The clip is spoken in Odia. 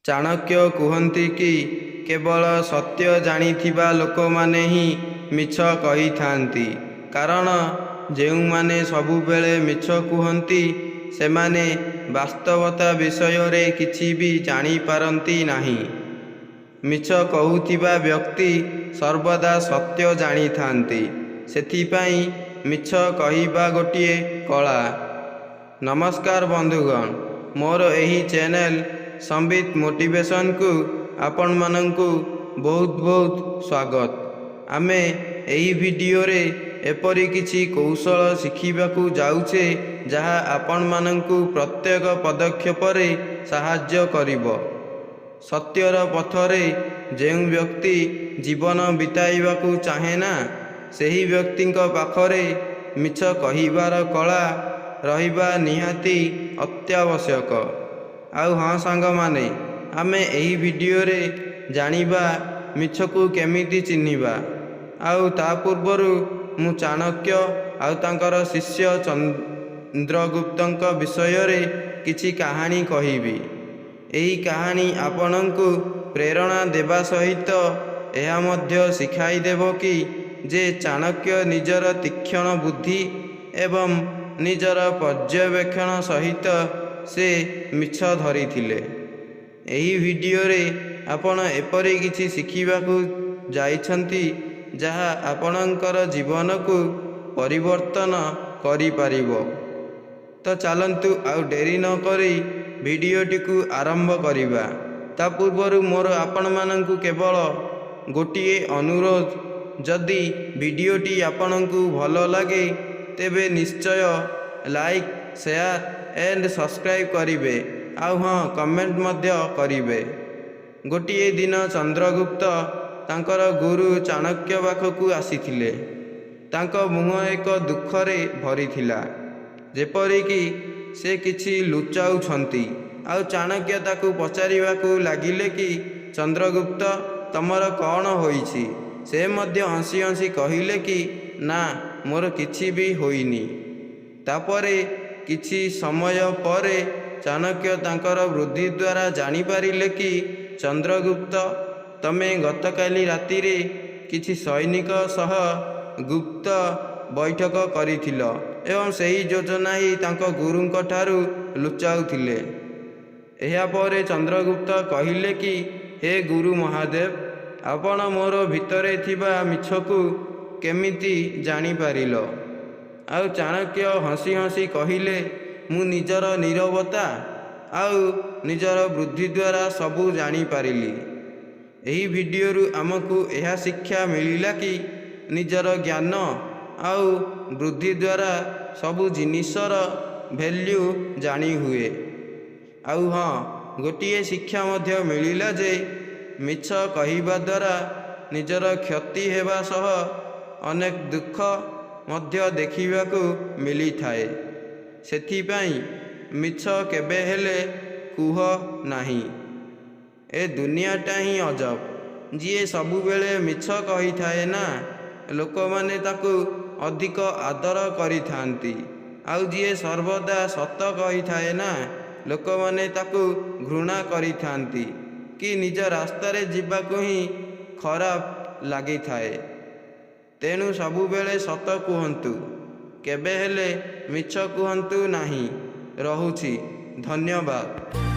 ଚାଣକ୍ୟ କୁହନ୍ତି କି କେବଳ ସତ୍ୟ ଜାଣିଥିବା ଲୋକମାନେ ହିଁ ମିଛ କହିଥାନ୍ତି। କାରଣ ଯେଉଁମାନେ ସବୁବେଳେ ମିଛ କୁହନ୍ତି ସେମାନେ ବାସ୍ତବତା ବିଷୟରେ କିଛି ବି ଜାଣିପାରନ୍ତି ନାହିଁ। ମିଛ କହୁଥିବା ବ୍ୟକ୍ତି ସର୍ବଦା ସତ୍ୟ ଜାଣିଥାନ୍ତି। ସେଥିପାଇଁ ମିଛ କହିବା ଗୋଟିଏ କଳା। ନମସ୍କାର ବନ୍ଧୁଗଣ, ମୋର ଏହି ଚ୍ୟାନେଲ ସମ୍ବିତ ମୋଟିଭେସନକୁ ଆପଣମାନଙ୍କୁ ବହୁତ ବହୁତ ସ୍ୱାଗତ। ଆମେ ଏହି ଭିଡ଼ିଓରେ ଏପରି କିଛି କୌଶଳ ଶିଖିବାକୁ ଯାଉଛେ ଯାହା ଆପଣମାନଙ୍କୁ ପ୍ରତ୍ୟେକ ପଦକ୍ଷେପରେ ସାହାଯ୍ୟ କରିବ। ସତ୍ୟର ପଥରେ ଯେଉଁ ବ୍ୟକ୍ତି ଜୀବନ ବିତାଇବାକୁ ଚାହେଁ ନା, ସେହି ବ୍ୟକ୍ତିଙ୍କ ପାଖରେ ମିଛ କହିବାର କଳା ରହିବା ନିହାତି ଅତ୍ୟାବଶ୍ୟକ। ଆଉ ହଁ ସାଙ୍ଗମାନେ, ଆମେ ଏହି ଭିଡ଼ିଓରେ ଜାଣିବା ମିଛକୁ କେମିତି ଚିହ୍ନିବା। ଆଉ ତା ପୂର୍ବରୁ ମୁଁ ଚାଣକ୍ୟ ଆଉ ତାଙ୍କର ଶିଷ୍ୟ ଚନ୍ଦ୍ରଗୁପ୍ତଙ୍କ ବିଷୟରେ କିଛି କାହାଣୀ କହିବି। ଏହି କାହାଣୀ ଆପଣଙ୍କୁ ପ୍ରେରଣା ଦେବା ସହିତ ଏହା ମଧ୍ୟ ଶିଖାଇଦେବ କି ଯେ ଚାଣକ୍ୟ ନିଜର ତୀକ୍ଷ୍ଣ ବୁଦ୍ଧି ଏବଂ ନିଜର ପର୍ଯ୍ୟବେକ୍ଷଣ ସହିତ ସେ ମିଛ ଧରିଥିଲେ। ଏହି ଭିଡ଼ିଓରେ ଆପଣ ଏପରି କିଛି ଶିଖିବାକୁ ଯାଇଛନ୍ତି ଯାହା ଆପଣଙ୍କର ଜୀବନକୁ ପରିବର୍ତ୍ତନ କରିପାରିବ। ତ ଚାଲନ୍ତୁ ଆଉ ଡେରି ନ କରି ଭିଡ଼ିଓଟିକୁ ଆରମ୍ଭ କରିବା। ତା ପୂର୍ବରୁ ମୋର ଆପଣମାନଙ୍କୁ କେବଳ ଗୋଟିଏ ଅନୁରୋଧ, ଯଦି ଭିଡ଼ିଓଟି ଆପଣଙ୍କୁ ଭଲ ଲାଗେ ତେବେ ନିଶ୍ଚୟ ଲାଇକ୍, ସେୟାର ଏଣ୍ଡ ସବସ୍କ୍ରାଇବ୍ କରିବେ। ଆଉ ହଁ, କମେଣ୍ଟ ମଧ୍ୟ କରିବେ। ଗୋଟିଏ ଦିନ ଚନ୍ଦ୍ରଗୁପ୍ତ ତାଙ୍କର ଗୁରୁ ଚାଣକ୍ୟ ପାଖକୁ ଆସିଥିଲେ। ତାଙ୍କ ମୁହଁ ଏକ ଦୁଃଖରେ ଭରିଥିଲା, ଯେପରିକି ସେ କିଛି ଲୁଚାଉଛନ୍ତି। ଆଉ ଚାଣକ୍ୟ ତାକୁ ପଚାରିବାକୁ ଲାଗିଲେ କି ଚନ୍ଦ୍ରଗୁପ୍ତ, ତମର କ'ଣ ହୋଇଛି? ସେ ମଧ୍ୟ ହସି ହସି କହିଲେ କି ନା, ମୋର କିଛି ବି ହୋଇନି। ତାପରେ କିଛି ସମୟ ପରେ ଚାଣକ୍ୟ ତାଙ୍କର ବୁଦ୍ଧି ଦ୍ୱାରା ଜାଣିପାରିଲେ କି ଚନ୍ଦ୍ରଗୁପ୍ତ, ତମେ ଗତକାଲି ରାତିରେ କିଛି ସୈନିକ ସହ ଗୁପ୍ତ ବୈଠକ କରିଥିଲ ଏବଂ ସେହି ଯୋଜନା ହିଁ ତାଙ୍କ ଗୁରୁଙ୍କ ଠାରୁ ଲୁଚାଉଥିଲେ। ଏହାପରେ ଚନ୍ଦ୍ରଗୁପ୍ତ କହିଲେ କି ହେ ଗୁରୁ ମହାଦେବ, ଆପଣ ମୋର ଭିତରେ ଥିବା ମିଛକୁ କେମିତି ଜାଣିପାରିଲ? ଆଉ ଚାଣକ୍ୟ ହସି ହସି କହିଲେ, ମୁଁ ନିଜର ନୀରବତା ଆଉ ନିଜର ବୁଦ୍ଧି ଦ୍ୱାରା ସବୁ ଜାଣିପାରିଲି। ଏହି ଭିଡ଼ିଓରୁ ଆମକୁ ଏହା ଶିକ୍ଷା ମିଳିଲା କି ନିଜର ଜ୍ଞାନ ଆଉ ବୁଦ୍ଧି ଦ୍ୱାରା ସବୁ ଜିନିଷର ଭ୍ୟାଲ୍ୟୁ ଜାଣିହୁଏ। ଆଉ ହଁ, ଗୋଟିଏ ଶିକ୍ଷା ମଧ୍ୟ ମିଳିଲା ଯେ ମିଛ କହିବା ଦ୍ୱାରା ନିଜର କ୍ଷତି ହେବା ସହ ଅନେକ ଦୁଃଖ ମଧ୍ୟ ଦେଖିବାକୁ ମିଳିଥାଏ। ସେଥିପାଇଁ ମିଛ କେବେ ହେଲେ କୁହ ନାହିଁ। ଏ ଦୁନିଆଟା ହିଁ ଅଜବ। ଯିଏ ସବୁବେଳେ ମିଛ କହିଥାଏ ନା, ଲୋକମାନେ ତାକୁ ଅଧିକ ଆଦର କରିଥାନ୍ତି। ଆଉ ଯିଏ ସର୍ବଦା ସତ କହିଥାଏ ନା, ଲୋକମାନେ ତାକୁ ଘୃଣା କରିଥାନ୍ତି କି ନିଜ ରାସ୍ତାରେ ଯିବାକୁ ହିଁ ଖରାପ ଲାଗିଥାଏ। ତେଣୁ ସବୁବେଳେ ସତ କୁହନ୍ତୁ, କେବେ ହେଲେ ମିଛ କୁହନ୍ତୁ ନାହିଁ। ରହୁଛି, ଧନ୍ୟବାଦ।